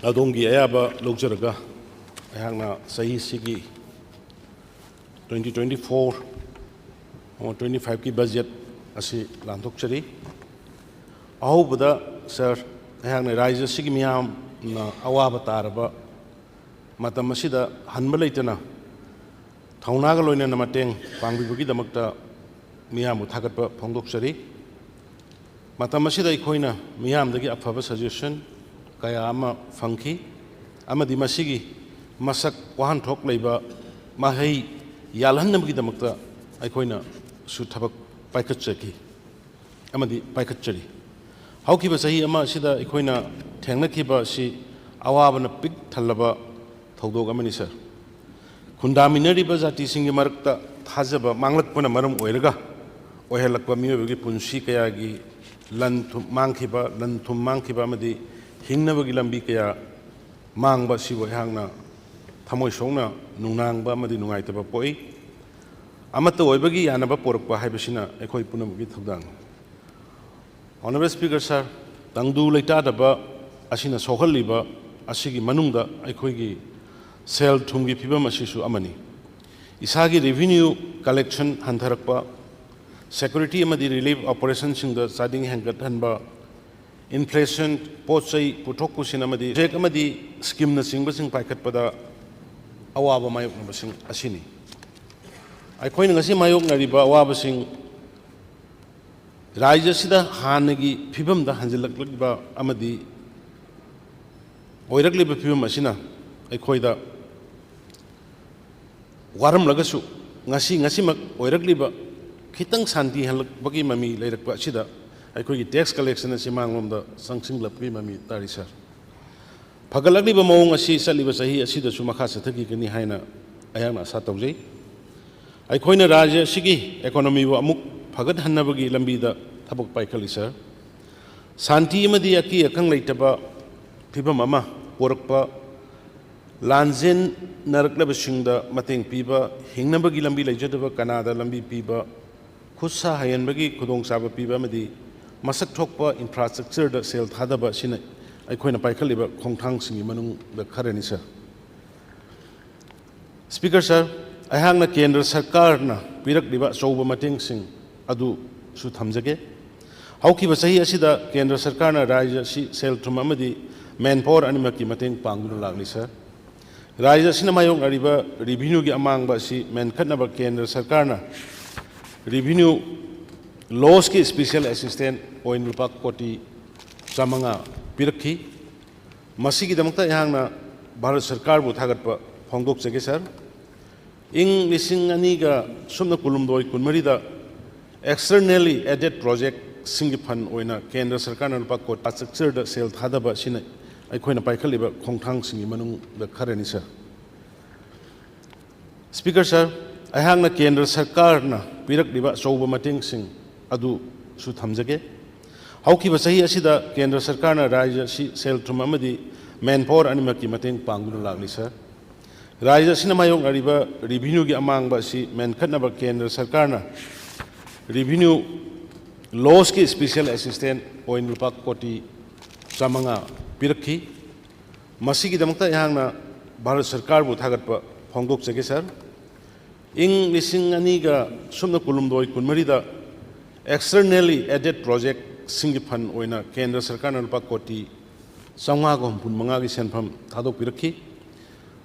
अदोंगी अयाबा लौजरगा अयहांगना सही सिगी 2024 और 25 की बजट असी लांथोकचरी अहोबदा सर अयहांगना राज्य सिगी मियाम ना अवाब तारबा मतम असिदा हनबा लेतना थौनागा लोइना मतेंग पांगबिबगी दमकता मियाम थागतबा फोंदोकचरी मतम असिदा अखोइना मियामदगी अफबा सजेशन कया अमा फंखी अमदी मसिगी मसक वाहनथोक लेबा महै यालहन्नबगीदमक्ता अखोइना सु थबक पाइखतचकी अमदी पाइखतचरी हौखिबा सही अमा सिदा अखोइना थेंगनखिबा सि अवाबना पिक थल्लबा थौदोक अमनि सर खुंदामिनरिबा जातिसिंगी मरक्ता थाजबा मांगलकपना मरम ओइरगा ओहेलकपा मियोबगी पुंसी कयागी लन थुम मांगखिबा अमदी हिंगनबगी लंबी कया मांगबा सिबो हांगना थमोय सोंगना नुंगनांगबा अमदी नुंगाइतबा पोई अमत्त ओइबगी यानबा पोरकपा हाइबसिना अखोय पुनमगी थौदांग ऑनरेबल स्पीकर सर तंगदु लेटादबा असिना सोहल्लिबा असिगी मनुंगदा अखोयगी सेल थुमगी फिबम असिसु अमनी इसागी रेवेन्यू कलेक्शन हंथरकपा सिक्योरिटी अमदी रिलीफ ऑपरेशन सिंगदा चादिंग हेंगतहनबा इन्फ्लेशन पोचै पुथोक पुसिन अमदी जेक अमदी स्कीम न सिंगबसिंग पाइखतपदा अवाब मायोकनबसिंग असिनी अखोइना ngasi मायोकनरिबा अवाबसिंग राज्य सिदा हानगी फिबमदा हंजिलकलबा अमदी ओइरकलिबा फिबम असिना अखोइदा वारमलगसु ngasi ओइरकलिबा खितंग शांति हलकबगी ममी लेरकपा सिदा अखोई टैक्स कलेक्शन से मांगलोमदा संसिंगलपगी ममी तारी सर फगलगलिबा मौंग असि चलिबा सही असिदसु मखा सथगिगनि हाइना अयाना आशा तौजै अखोइना राज्य सिगी इकोनॉमी वो अमुक फगत हन्नबगी लंबीदा थबक पाइखलि सर शांति अमदी अकी अखंग लेटबा फिबम अमा पोरकपा लांजेन नरकलबसिंगदा मतेंग पीबा हिंगनबगी लंबी लेजदबा कनादा लंबी पीबा खुसा हायनबगी खुदोंग साबा पीबा अमदी मसक थोकपा इंफ्रास्ट्रक्चर सेल थादबा सिना अखोइना पाइखलिबा खोंथांगसिंगी मनुंगदा खरनि सर स्पीकर सर अहांगना केंद्र सरकारना पिरकलिबा चौबा मतेंगसिंग अदु सु थमजगे हौखिबा सही असिदा केंद्र सरकारना राज्य सि सेल थुम अमदी मैन पावर अनिमकी मतेंग पांगदुना लागली सर राज्य सिना मायोंगरिबा रेवेन्यू की अमांगबा सि मेनखतनबा केंद्र सरकारना रेवेन्यू लॉस की स्पेशल असिस्टेंट ओइन लुपा कोटी चामंगा पिरखी मसीगिदमक्ता यहांगना भारत सरकार बु थागतपा फोंदोकजगे सर इंग लिसिंग अनीगा सुमना कुलुमदोय कुनमरीदा एक्सटर्नली एडेड प्रोजेक्ट सिंगी फंड ओइना केंद्र सरकारना लुपा कोटा स्ट्रक्चर द सेल थादबा सिना अखोइना पाइखलिबा खोंथांगसिंगी मनुंगदा खरनि सर स्पीकर सर अहांगना केंद्र सरकारना पिरकलिबा चौबा मतेंगसिंग अदु सु थमजगे हौखिबा सही असिदा केंद्र सरकारना राज्य सि सेल थुम अमदी मैन पावर अनिमकी मतेंग पांगदुना लागली सर राज्य सिना मायोंगरिबा रेवेन्यू की अमांगबा सि मेनखतनबा केंद्र सरकारना रेवेन्यू लॉस की स्पेशल असिस्टेंट ओइन लुपा कोटी चामंगा पिरखी मसीगिदमक्ता यहांगना भारत सरकार बु थागतपा फोंदोकजगे सर इंग लिसिंग अनीगा सुमना कुलुमदोय कुनमरीदा एक्सटर्नली एडेड प्रोजेक्ट सिंगी फंड ओइना केंद्र सरकारना लुपा कोटी 550 की सेनफम थादोकपिरखी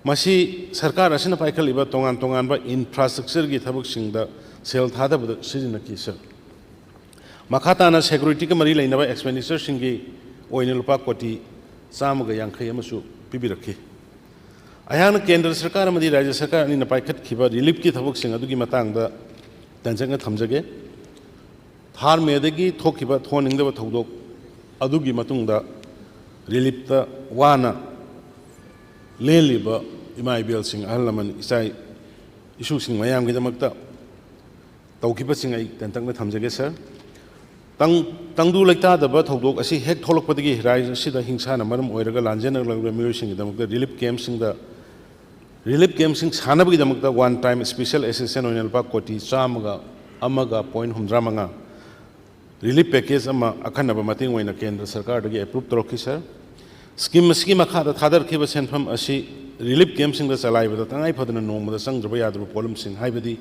मसी सरकार असिना पाइखलिबा तोंगान तोंगानबा इंफ्रास्ट्रक्चर की थबकसिंगदा सेल थादबद सिजिनकी सर मखाताना सिक्योरिटी के मरी लेनबा एक्सपेंडिचर सिंगी ओइना लुपा कोटी 150 अमसु पिबिरखी अहांगना केंद्र सरकार अमदी राज्य सरकार अनिना पाइखतखिबा रिलीफ की थबकसिंग अदुगी मतांगदा तंजंगा थमजगे थार मेदगी थोखिबा थोनिंगदबा थौदोक अदुगी मतुंगदा रिलीफता वाना लेलिबा इमाइबेल सिंग अहलमन इसाई इशू सिंग मयामगिदमक्ता तौखिबसिंग आई तंतंगना थमजगे सर तंगदु लेटादबा थौदोक असि हेक थोलकपदगी राज्य सिदा हिंसाना मरम ओइरगा लांजेनगलबा मियोसिंगदमक्ता रिलीफ कैम्पसिंग सानबगिदमक्ता वन टाइम स्पेशल असिस्टेंट ओइना लुपा कोटी 100.35 रिलीफ पैकेज अखनब केंद्र सरकार अप्रूव तौरकी सर स्कीम की मखादा थादरखिबा सेनफम असी रिलीफ कैम्पसिंग चलाइबदा तंगाई फदना नोंबदा संग्रब यादब पोलमसिंग हाइबदी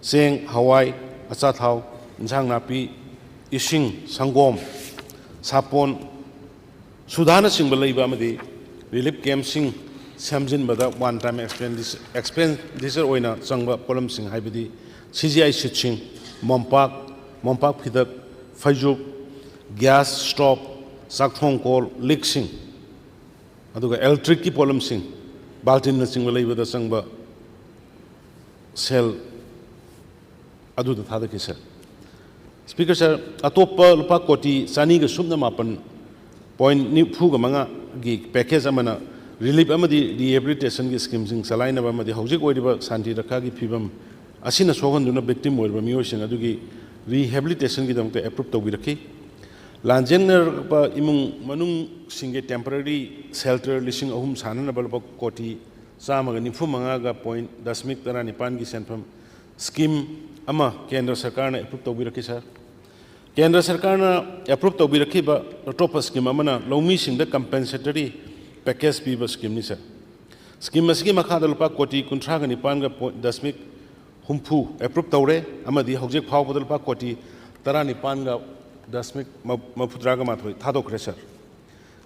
सेंग हवाई अचाथाव इंसांग नापी इसिंग संगोम सापोन सुधाना सिंग लैबा अमदी रिलीफ कैम्पसिंग सेमजिनबदा वन टाइम एक्सपेंडिचर ओइना चंगबा पोलमसिंग हाइबदी CGI सिटसिंग मोमपाक फिदक फैजुक गैस स्टोव चाकथों कोल लीक्सिंग इलेक्ट्रिक की पोलमसिंग बाल्टिन चिंब लेबदा चंब सेल अदुदा थादकी सर स्पीकर सर अतोप लुपा कोटी चानी सून मापन पॉइंट निफूग मंगा की पैकेज अमना रिलीफ रिहेबिलिटेशन की स्कीम चलाइनब हौजिक शांति रखा की फिवम असिना सोहनदुना विक्टिम ओइबा मियोसिंग अदुगी रिहेबिलिटेशन की दमते अप्रूव तौबिरखी लांजेंगनरबा इमुंग मनुंग सिंगे टेम्पररी शेल्टर लिसिंग अहुम साननबा लुपा कोटी चामगा निफु मंगागा पॉइंट दशमिक तरा निपान की सेंफम स्कीम अमा केंद्र सरकार ने अप्रूव तौबिरखी सर केंद्र सरकार ने अप्रूव तौबिरखीबा अटोप स्कीम अमना लौमी सिंगदा कंपेंसेटरी पैकेज पीबा स्कीम नि सर स्कीम असगी मखादा लुपा कोटी 39.0 अप्रूव तौरे अमदी हौजिक फावबदा लुपा कोटी 19.0 थादोखरे सर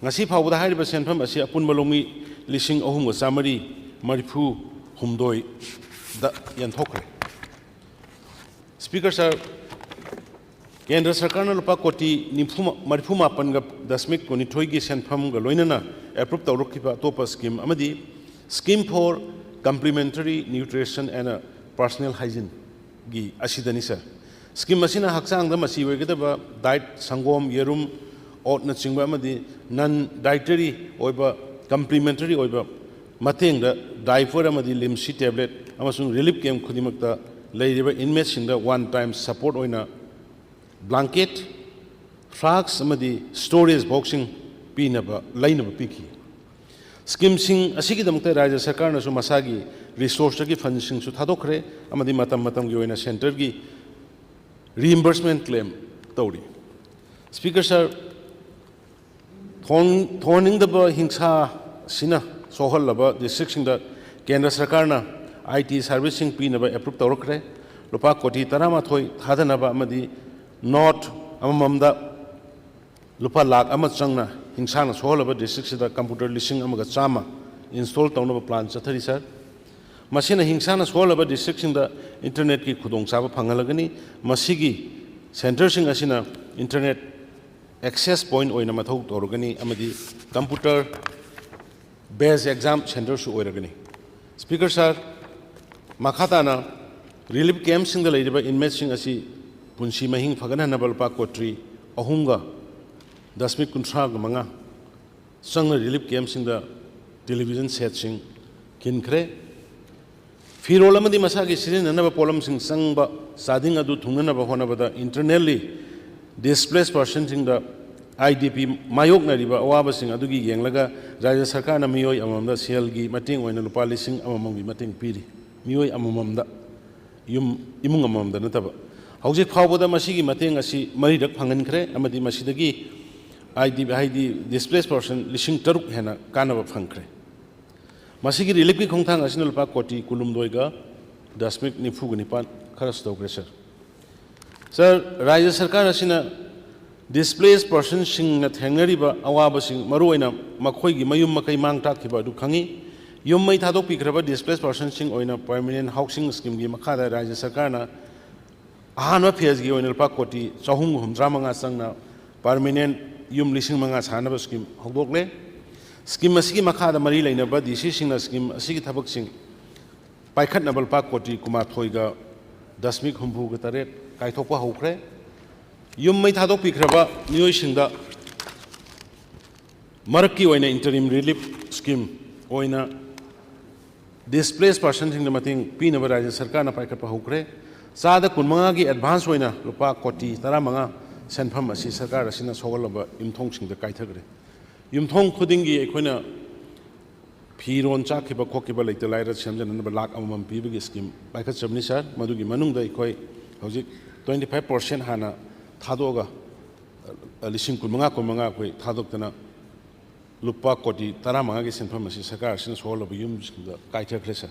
ngasi फावबदा हाइरिबा सेनफम असी अपुनबा लोमी लिसिंग अहुम चामरी मरिफु हुमदोई दा यंथोखरे स्पीकर सर केंद्र सरकार ने लुपा कोटी 94.0 की सेनफम लोइनना अप्रूव तौरखिबा अतोप स्कीम अमदी scheme for complementary nutrition and personal hygiene की असिदनी सर स्कीम असिना हक्चांग मसी ओइगदबा डाइट संगोम येरुम ओट नचिंग नन डाइटरी ओइबा कम्प्लीमेंटरी ओइबा मतेंग डाइफर लिम्सी टैबलेट रिलीफ कैम्प खुदिमक्ता लेरिबा इनमेट्सिंग वन टाइम सपोर्ट ओइना ब्लैंकेट फ्लास्क स्टोरेज बॉक्सिंग पीनबा लैनबा पीखी स्कीमसिंग असिगिदमक्ता राज्य सरकार नसु मसागी रिसोर्स की फंडसिंग सु थादोखरे अमदी मतम की ओइना सेंटर की reimbursement claim तौरी स्पीकर सर थोनिंगदबा हिंसा सिना सोहलबा डिस्ट्रिक्ट केंद्र सरकार IT सर्विसिंग पीनबा अप्रूव तौरखरे लुपा कोटी 13 थादनबा अमदी नॉट अममदा लुपा लाख अमा चंगना हिंसा सोहलबा district computer लिसिंग अमगा Chama install तौनबा plan चथरी sir मसीना हिंसा सोहलबा डिस्ट्रिक्ट इंटरनेट की खुदोंचाबा फंगलगनी मसीगी सेंटरसिंग असिना इंटरनेट एक्सेस पॉइंट ओइना मथौ तौरगनी अमदी कंप्यूटर बेस एग्जाम सेंटर सु ओइरगनी स्पीकर सर मखाताना रिलीफ कैम्पसिंग लेरिबा इनमेट्सिंग असि पुंसी महिंग फगनहनबा लुपा कोट्री अहुंगा 10.15 संग रिलीफ कैम्पसिंग टेलीविजन सेटसिंग किनखरे फिरोल मसा की सिजनब पोलम चंब चादिंग थूनब होनबद इंटरनली डिस्प्लेस पर्सन IDP मायोक्नरीब अवाबसिंग राज्य सरकार मियोय अममद सेल की मतेंग लुपा लिसिंग अममम की मतेंग पीरी मियोय अमममद इमुंग अममद नतब हौजिक फावबद मसीगी मतेंग असि मरीरक फंगनखरे अमदी मसीदगी IDP डिस्प्लेस पर्सन लिसिंग 6 हेना कानब फंगखरे मसीगी रिलीफ की खोंथांग असिना लुपा कोटी 19.94 खरस तौग्रे सर राज्य सरकार असिना डिस्प्लेस पर्सन सिंगना थेंगरीबा अवाबसिंग मरुओइना मखोइगी मयुम मकै मांग ताखिबा दु खंगी युम मै थादोकपिख्रबा डिस्प्लेस पर्सन सिंग ओइना परमानेंट हाउसिंग स्कीम की मखादा राज्य सरकारना अहानबा फेज की ओइना लुपा कोटी 435 चंगना परमानेंट युम 5,000 सानबा स्कीम हौदोकले स्कीम असगी मखादा मरी लेनबा DC सिंगना स्कीम असगी थबकसिंग पाइखतनबा लुपा कोटी 9.38 कायथोकपा हौख्रे युम मै थादोकपिख्रबा मियोइसिंगदा मरक्की ओइना इंटरिम रिलीफ स्कीम ओइना डिस्प्लेस पर्सन सिंगना मतेंग पीनबा राज्य सरकारना पाइखतपा हौख्रे चादा 15 की एडवांस ओइना लुपा कोटी 15 सेनफम असि सरकार असिना सोगलबा युमथोंसिंगदा कायथगरे युमथोंग खुदिंगी अखोइना फिरोन चाखिबा खोखिबा लेते Lyra सेमजननबा lakh um पीबगी scheme पाइखतचबनी sir मदुगी मनुंगदा अखोइ हौजिक 25% Hana थादोगा 15,000 अखोइ थादोक्तना lupa koti tarama gi senfam asi sarkar sin solo bi yum kaithar khresa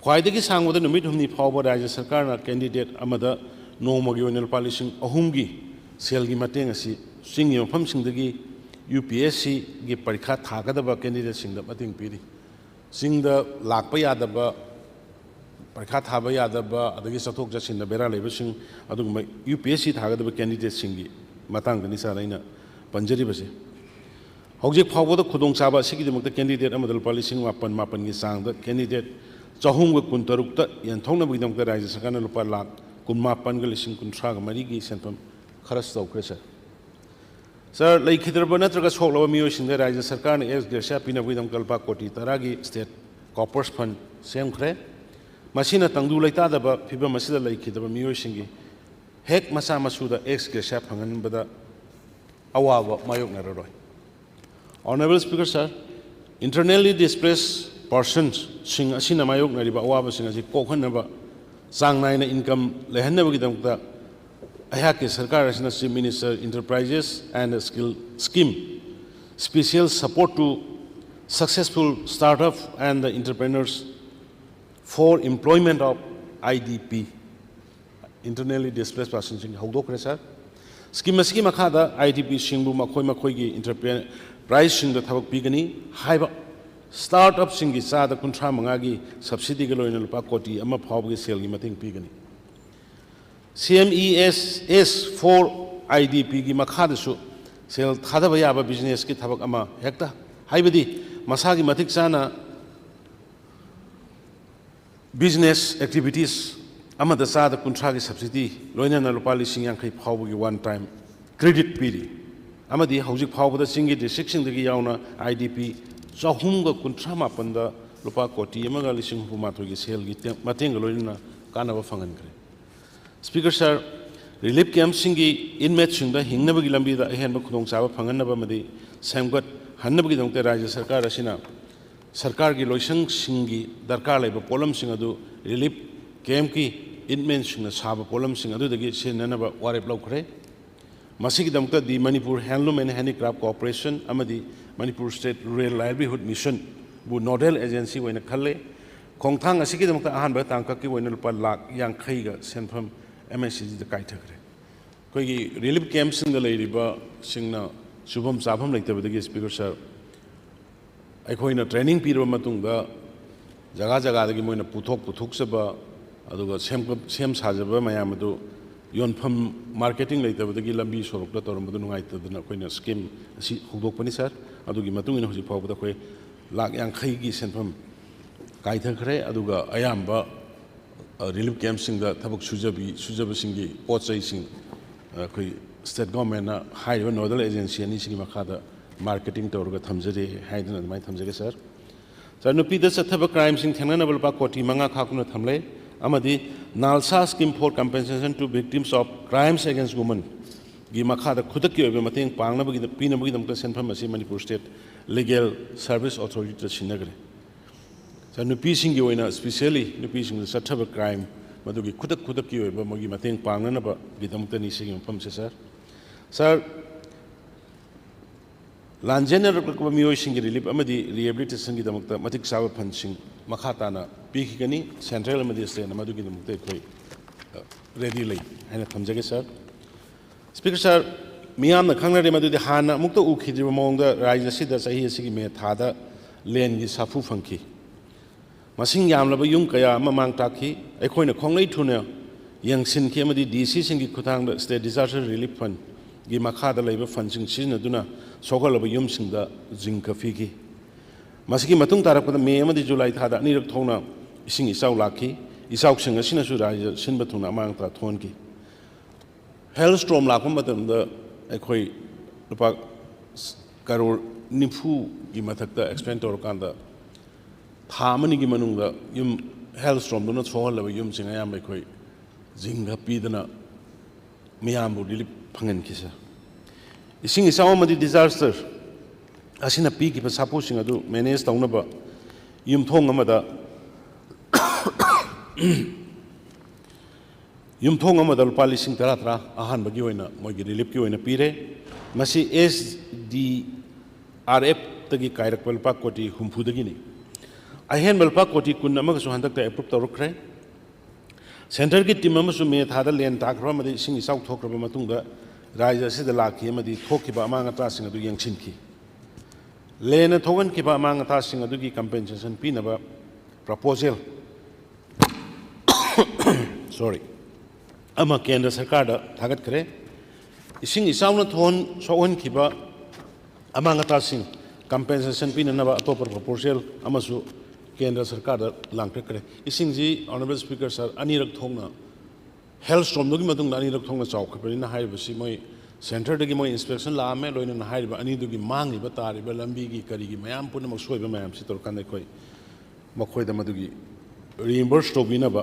khwaidagi sangwada numit humni phawba rajya sarkar na candidate amada nomogi onel palising ahumgi selgi mateng asi singi mafam singdagi UPSC gi parikha thagadaba candidate singda mating piri singda lakpa yadaba parikha thaba yadaba adagi sathok jasinda bera leba sing aduguma UPSC thagadaba candidate singi matang dani saraina panjari base hojik phawboda khudong chaba sigidimukta candidate amadal palising mapan gi sangda candidate chahum ga kuntarukta yanthongna bigidamukta rajya sarkarna lupa lakh kunmapan ga lising kunthra ga mari gi senpam kharas tawkre sir laikhidraba natraga soklaba miyoisingda rajya sarkarna ex gratia pina bigidam kalpa koti taragi state corpus fund semkhre masina tangdu laitadaba phiba masida laikhidraba miyoisingi hek masa masuda ex gratia phanganbada awaba mayoknararoi. Honorable Speaker, sir, internally displaced persons sing asina mayok nariba awaba sing asi kokhanaba sangnaina income lehanabagidamta ayake sarkar asina chief minister enterprises and skill scheme special support to successful startup and the entrepreneurs for employment of IDP internally displaced persons sing hawdokre sir scheme aski makhada IDP singbu makhoi gi entrepreneur price sing the thabak pigani haiba startup singi sada kunthra mangagi subsidy ga loina lupa koti ama phawgi sel gi mating pigani CMES 4 IDP gi makhada su sel thadaba yaba business ki thabak ama hekta haibadi masagi matik sana business activities ama da sada kunthra gi subsidy loina na lupa lising yang khai phawgi one time credit piri amadi hojik phawbada singi district singdagi yauna IDP chahumga kunthra mapanda lupa koti amaga lising humathoi gi sel gi mateng loina kanaba phangan kre speaker sir relief camp singi inmate singda hingnabagi lambi da ahenba khudong chaba phanganaba madi samgat hannabagi dongte rajya sarkar asina sarkar gi loisang singi darkar laiba polam sing adu relief camp ki inmate singna saba polam sing adu dagi senanaba warep lokre Masigidamta the Manipur Handloom and Handicraft Corporation amadi Manipur State Rural Livelihood Mission bu nodal agency when a kale Kongtang asigidamta ahan batangka ki when lupa lak yang khaiga senfam MSC the kaithakre koi relief camps in the lady ba singna subham sabham like the speaker sir aikoina training piro matungda jaga jaga dagi moina puthok saba aduga sem sajaba mayamadu yonpham marketing leitabadagi lambi sorokta torambadu nungaitadana koina scheme asi hudokpani sir adugi matungina hoji phawbada koi lak yang khai gi senpham kaithakre aduga ayamba relief camp singda thabak sujaba singi pochai sing koi state government na high nodal agency ani singi makhada marketing torga thamjare haidana mai thamjare sir nupi da sathaba crime sing thenana balpa koti manga khakuna thamle amadi Nalsa scheme for compensation to victims of crimes against women gi makhada khudaki obe mateng pangna bagi pina bagi damka senfam asi Manipur State Legal Service Authority to sinagre sa nupi singi oina especially nupi sing sathaba crime madugi khudaki obe magi mateng pangna na ba gi damta ni singi pam se sir Lanjana ko miyo singi relief amadi rehabilitation gi damta matik sawa phansing makhatana pikigani central amadi state amadu gi damta koi ready lay haina thamjage sir speaker sir miyam na khangnare madu de hana mukta ukhidriba mongda rajya sida sahi asigi me thada len gi safu phangki masing yamlaba yung kaya mamang takhi ekhoina khonglei thuna yangsin ki amadi DC singi khutang da state disaster relief fund gi makhada laiba fundsing sina duna sogalaba yum singda jingka figi masigi matung tarakpada me amadi July thada anirak thona ising isau lakhi isau sing asina su rajya sinba thuna amang ta thonki hailstorm lakpam matamda ekhoi lupa karor nifu gi mathakta expand torkanda thamani gi manungda yum hailstorm duna sogalaba yum sing ayam ekhoi jingha pidana miyambu dilip phangan kisa ising isau amadi disaster asina pi ki sapo sing adu manage taunaba yum thong amada yum thong amada lupa lising tara ahan bagi oina mogi relief ki oina pire masi SDRF तगी कायरक बलपा कोटी हुम्फुदगिनी अहेन बलपा कोटी कुन अमगसु हंदक approve तौरखरे centre की team अमसु मे थादा लेन ताखरबा मदि इसिंग इसाउ थोखरबा मतुंगा राज्य असिदा लाखि अमदि थोखिबा अमांग अतासिंग अदु यंगसिनखि लेन थोगनखिबा अमांग अतासिंग अदुगी कंपेंसेशन पिनबा प्रपोजल सॉरी अमा केंद्र सरकार दा थागतखरे इसिंग इसाउना थोन सोहनखिबा अमांग अतासिंग कंपेंसेशन पिननबा अतोपर प्रपोजल अमसु केंद्र सरकार लांखरे इसिंग जी ऑनरेबल स्पीकर सर अनिरक थोंगना हेल्थ स्ट्रॉम दुगी मतुंग अनिरक थोंगना चावखबरिना हाइबसि मोय सेंटर दगी मोय इंस्पेक्शन लामे लोइना हाइबा अनि दुगी मांगिबा तारिबा लंबी की करिगी मयाम पुन मक सोइबा मयाम सि तोरकान कोइ मखोइदा मदुगी रिइंबर्स तोबिनबा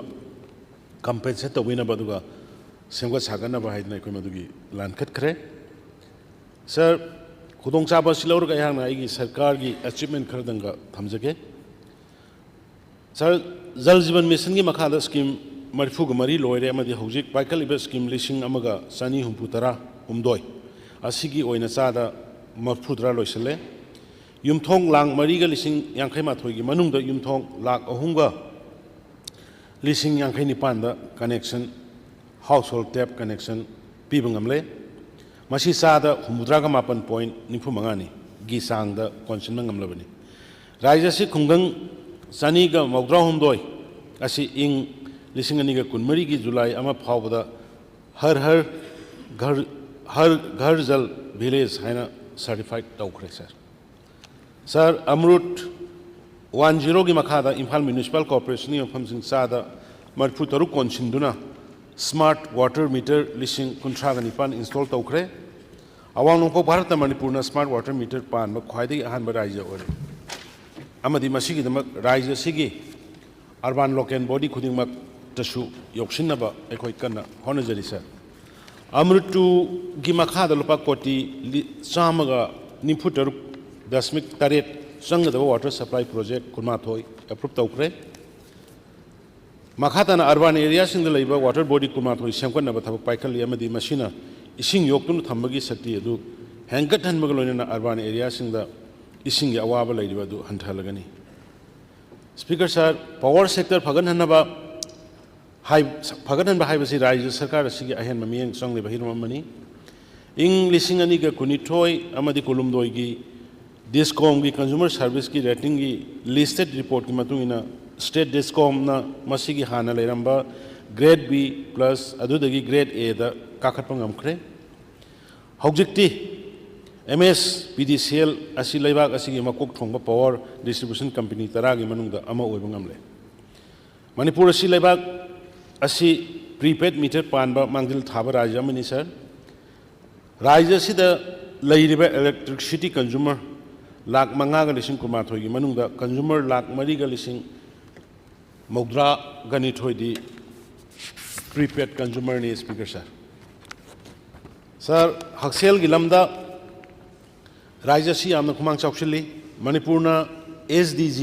कंपेंसेट तोबिनबा दुगा सेंगवा सागनबा हाइदना कोइ मदुगी लानखतखरे सर खुदोंचाबा सिलौरगा याना आइगी सरकार की अचीवमेंट खरदंगा थमजगे सर जल जीवन मिशन की मखादा स्कीम मरफुग मरी लोइरे अमदि हौजिक पाइकलिबा स्कीम लिसिंग अमगा सनी हुम्पुतरा हुमदोय असिगी ओइना चादा मरफुदरा लोइसले युमथोंग लांग मरीगा लिसिंग यांखै माथोइगी मनुंगदा युमथोंग लाख अहुंगा लिसिंग यांखै निपानदा connection household tap connection पीबा ngamle मसी चादा हुमुद्रागा मापन पॉइंट निफु मंगानी गी सांगदा कॉन्सनमेंट ngamlabani राज्य से खुंगंग सनीगा मौद्रा हुमदोय असी इंग लिसिंग अनिगा कुनमरी की जुलाई अमा फावदा हर घर जल विलेज है सर्टिफाइड तौखरे सर अमृत 10 की मखादा इम्फाल म्यूनिसिपल कॉर्पोरेशन मफमसिंग चादा मरफु तरुक कोनसिंदुना स्मार्ट वाटर मीटर लिसिंग 19 इंस्टॉल तौखरे अवांग नोंपोक Bharat Manipur smart water meter पान ख्वाइदगी अहानब राज्य ओरे अमदी मसीगिदमक राज्य सिगी अर्बान लोकल बॉडी खुदिंगमक तसु योक्सिनबा एखोय कन्ना होनजरी सर अमृतु की मखादा लुपा कोटी चामगा निफुतरुक दशमिक तरेट संगदबा वाटर सप्लाई प्रोजेक्ट कुमाथोय अप्रूव तौखरे मखाताना अर्बान एरिया सिंग लैबा वाटर बॉडी कुमाथोय सेमकनबा थबक पाइखली अमदी मसीना इसिंग योक्तुन थंबगी शक्ति अदु हैंगट हनबग लोइना अर्बान एरिया सिंग इसिंग अवाब लैरिबा दु हंथलगनी स्पीकर सर पावर सेक्टर फगनहनबा हाइबसी राज्य सरकार असिगी अहेन ममियंग संगलिबा हिरममनी इंग लिसिंग अनिगा कुनिथोय अमदि कुलुमदोयगी डिस्कॉम की कंज्यूमर सर्विस की रेटिंग की लिस्टेड रिपोर्ट की मतुंगिना स्टेट डिस्कॉम ना मसीगी हाना लेरंबा ग्रेड बी प्लस अदुदगी ग्रेड ए दा काखतपा ngamkhre हौजिक्ति MSPDCL असी लेबाग असी मकोक थोंबा पावर डिस्ट्रीब्यूशन कंपनी 10 की मनुंगदा अमा ओइबा ngamle मणिपुर असी लेबाग असी प्रीपेड मीटर पानबा मांगदिल थाबा राज्य अमनी सर राज्य सिदा लैरिबा इलेक्ट्रिसिटी कंज्यूमर लाख 5,9,9,000 की मनुंगदा कंज्यूमर लाख 4,9,9,000 दी प्रीपेड कंज्यूमर ने स्पीकर सर हक्सेल की लमदा राज्य से आमना खुमांग चौकसिली Manipur SDG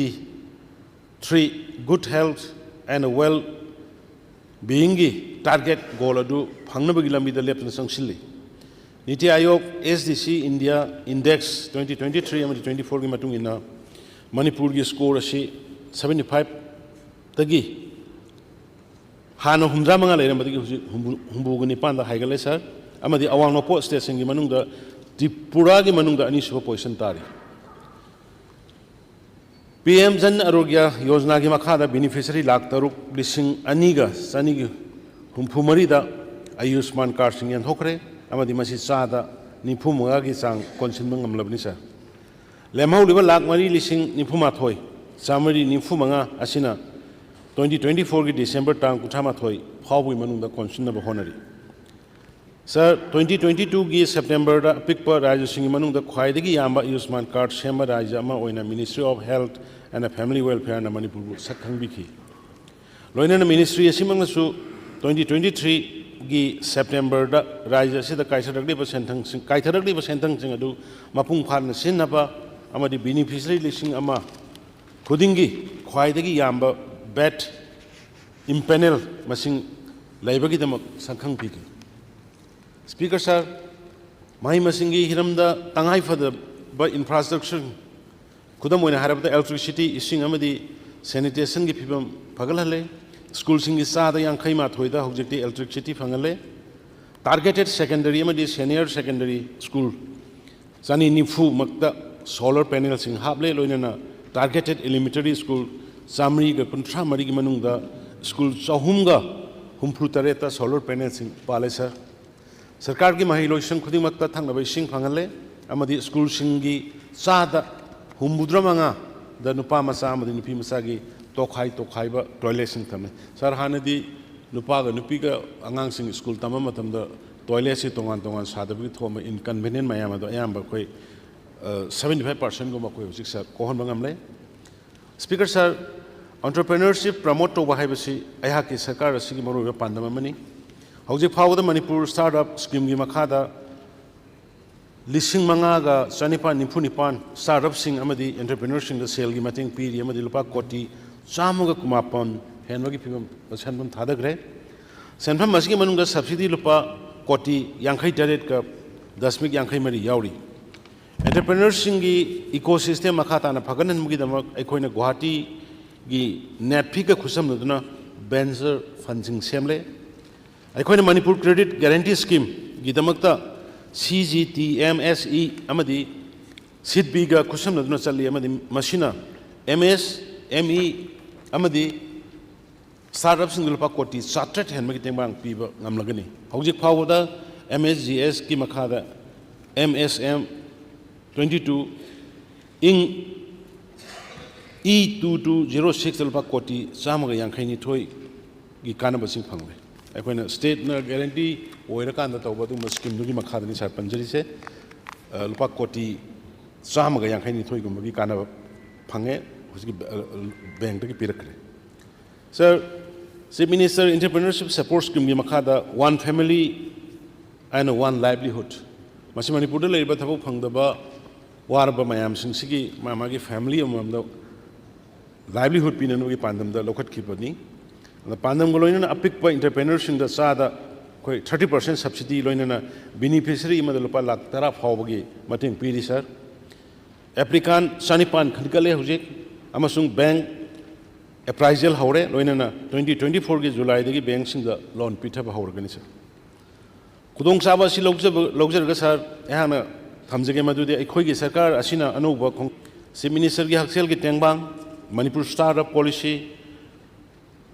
3 good health and well being की टारगेट गोल अदु फंगनबगी लंबिदा लेपना संगसिली NITI Aayog SDC India index 2023 अमदी 24 की मतुंगिना मणिपुर की स्कोर असी 75 तगी हाना 65 लेरमदगी हुंबुग निपान हाइगले सर अमदी अवांग नोपो स्टेशन की मनुंगदा त्रिपुरा की मनुंगदा अनिसुब पोजिशन तारी PM जन आरोग्य योजना की मखादा बेनिफिशियरी लाख 3,2,9,940 आयुष्मान कार्ड सिंग यंथोखरे अमदी मसी चादा 95 की चांग कोनसिनबा ngamlabni सर लेमहौलिबा लाख 4,95,995 चामरी 95 असिना 2024 की डिसेंबर टांग 98 फावबुई मनुंगदा कोनसिनबा होनरी सर 2022 की सेप्टेम्बर पिकपा राज्य सिंह मनुंगदा ख्वाइदगी याम्बा आयुष्मान कार्ड सेम राज्य अमा ओइना ministry of health and family welfare ना मणिपुर सखंबिखी लोइना मिनिस्ट्री असिमंगसु 2023 की सेप्टेम्बर राज्य सिदा काइथरगलिबा सेंथंग अदु मपुंग फाना सिन्नबा अमदी बेनिफिशियरी लिसिंग अमा खुदिंगी ख्वाइदगी याम्बा बेट इम्पेनल मसिंग लैबगिदमक सखंबिखी स्पीकर सर माही मसिंगी हिरमदा तंगाई फदब इंफ्रास्ट्रक्चर खुदम ओइना हारबदा इलेक्ट्रिसिटी इसिंग अमदी सैनिटेशन की फिबम फगलहले स्कूल सिंगी चादा यांखै माथोइदा हौजिकति इलेक्ट्रिसिटी फंगले टारगेटेड सेकेंडरी अमदी सीनियर सेकेंडरी स्कूल चानी निफु मक्ता सोलर पैनल सिंग हाबले लोइना टारगेटेड एलिमेंटरी स्कूल चामरी ग कुंथ्रा मरी की मनुंगदा स्कूल चहुमगा हुमफ्रु तरेता सोलर पैनल सिंग पाले सर सरकार की महिलोइसन खुदिमक्ता थांगनबा इसिंग फंगले अमदी स्कूल सिंगी चादा हुमबुद्रा मंगा द नुपा मचा अमदी नुपी मचा की तोखाइबा टॉयलेट सिंग थमे सर हानदी नुपा ग नुपी ग अंगांग सिंग स्कूल तमा मतमदा टॉयलेट से तोंगान तोंगान सादबगी थोम इनकन्वीनियंट मयाम दो अयाम कोई 75% गुम कोई हुजिक सर कोहन बंगमले स्पीकर सर एंटरप्रेन्योरशिप प्रमोट तौबा हाइबसी अयहा की सरकार असिगी मरुबा पांदम अमनी हौजिक फावदा मणिपुर स्टार्टअप स्कीम की मखादा लिसिंग मंगागा चनिपा निफु निपान स्टार्टअप सिंग अमदी एंटरप्रेन्योरशिप सेल की मतिंग पीरी अमदी लुपा कोटी चामुगा कुमापन हेनवगी फिबम सेनफम थादग्रे सेनफम मसिगी मनुंगा सब्सिडी लुपा कोटी यांखै तरेट का 10.5 यावरी एंटरप्रेन्योरशिप की इकोसिस्टम मखाताना फगनन मुगिदमक अखोइना गुवाहाटी की नेटफी का खुसमनुदुना वेंचर फंडिंग सेमले अखोइना मणिपुर क्रेडिट गारंटी स्कीम गिदमकता CGTMSE अमदी सिडबी का खुसमनुदुना चली अमदी मसिना MSME अमदी स्टार्टअप सिंग लुपा कोटी 700 हेनमगी तेंबांग पीबा ngamlagani हौजिक फावदा MSGS की मखादा MSM 22 इंग E2206 लुपा कोटी चामगा यांखैनी थोई की कानबसिंग फंगले अखोइना स्टेट ना गारंटी ओइरकांदा तौबदु स्कीम दुगी मखादनी सर पंजरी से लुपा कोटी चामगा यांखैनी थोई गुमगी कानब फंगे हुजकी बैंक की पिरखरे sir chief minister entrepreneurship support scheme की मखादा one family and one livelihood मसी मणिपुर दे लेबा थबो फंगदबा वारबा मयाम सिंसिगी मामागी फैमिली अममदा लाइवलीहुड पिननुगी पांदमदा लोखटखिबनी पांदम गोलोइना अपिकपा एंटरप्रेन्योरशिप दा चादा कोई 30% सब्सिडी लोइना बेनिफिशियरी मदा लुपा लाख 10 फावबगी मतिंग पीरी सर एप्लीकान सनिपान खनकले हुजिक अमसुंग बैंक अप्राइजल हौरे लोइना 2024 की जुलाई दगी बैंक सिंग लोन पिथब हौरगनी सर खुदोंग साबा सि लौजरगा सर एहाना थमजगे मदुदे अखोइगी सरकार असिना अनौबा खों चीफ मिनिस्टर की हक्सेल की टेंगबांग Manipur startup policy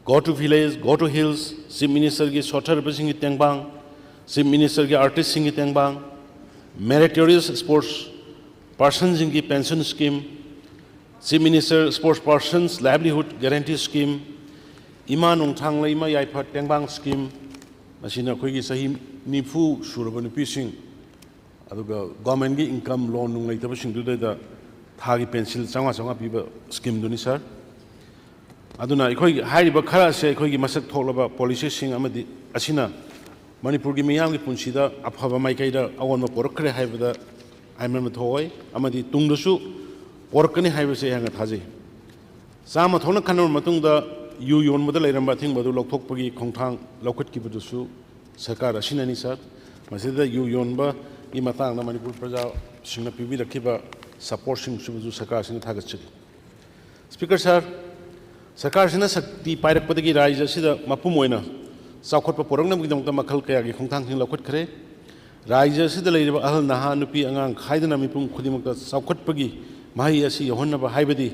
go to village go to hills chief minister की सोथर बसिंग की टेंगबांग चीफ मिनिस्टर की आर्टिस्ट सिंग की टेंगबांग मेरिटोरियस स्पोर्ट्स पर्सन की pension scheme chief minister sports persons livelihood guarantee scheme इमा नोंथांग इमा याइफा टेंगबांग स्कीम असिना अखोइगी सही निफु सुरब नुपीसिंग अदुगा गवर्नमेंट की इनकम लोन नुंग लेतबसिंगदुदा थागी पेंसिल चांगा पीबा स्कीम दुनी सर अदुना अखोइगी हाइरिबा खरा से अखोइगी मसक थोलबा पॉलिसी सिंग अमदी असिना मणिपुर की मियाम की पुंसीदा अफबा माइकैदा अवोनबा पोरखरे हाइबदा आइमन थोय अमदी तुंगदसु पोरकनी हाइबसे यांगा थाजे चामा थोना खनर मतुंगदा यू योनबदा लेरंबा थिंगबदु लौथोकपगी खोंथांग लौखटकिबदुसु सरकार असिनानी सर मसिदा यू योनबा की मतांगना मणिपुर प्रजा सिंगना पीबी रखिबा सपोर्ट सिंग सुबजु सरकार सिंग थागचरी स्पीकर सर सरकार सिंना शक्ति पाइरकपदगी राज्य सिदा मपुम ओइना चावखटपा पोरंगनमगिदमता मखल कयागी खोंथांग सिंग लौखटखरे राज्य सिदा लेरिबा अहल नहा नुपी अंगांग खाइदना मिपुम खुदिमक्ता चावखटपगी माही असी यहोन्नबा हाइबदी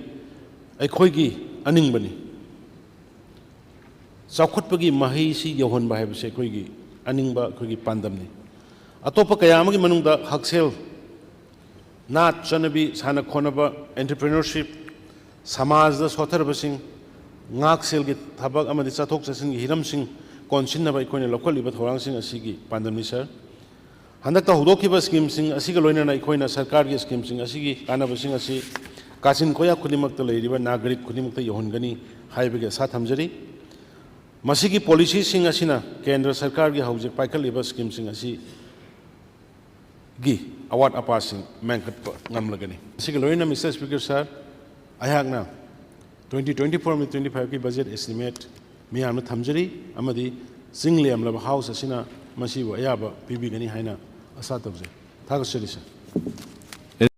अखोइगी अनिंगबनी चावखटपगी माही सि यहोन्बा हाइबसे अखोइगी अनिंगबा अखोइगी पांदमनी अतोप कया अमगी मनुंगदा हक्सेल नाट चनबी साना खोनबा एंटरप्रेन्योरशिप समाज दा सोथरबसिंग ngaksil gi thabak amadi chathok chasin gi hiram sing konsin ba ikoine local liba thorang sing asigi pandamni sir handak ta hudok ki scheme sing asiga loina na ikoina sarkar gi scheme sing asigi kana basing asi kasin koya khudimak ta leiriba nagarik khudimak ta yohongani haibege sa thamjari masigi policy sing asina kendra sarkar gi haujik paikal liba scheme sing asi gi award apasing mankat ngamlagani asiga loina Mr. Speaker sir ayakna 2024-25 की budget estimate मियाम थमजरी अमदी सिंगलेम लब house असिना मसीबो अयाबा पीबीगनी हाइना आशा तबजे थागसरी sir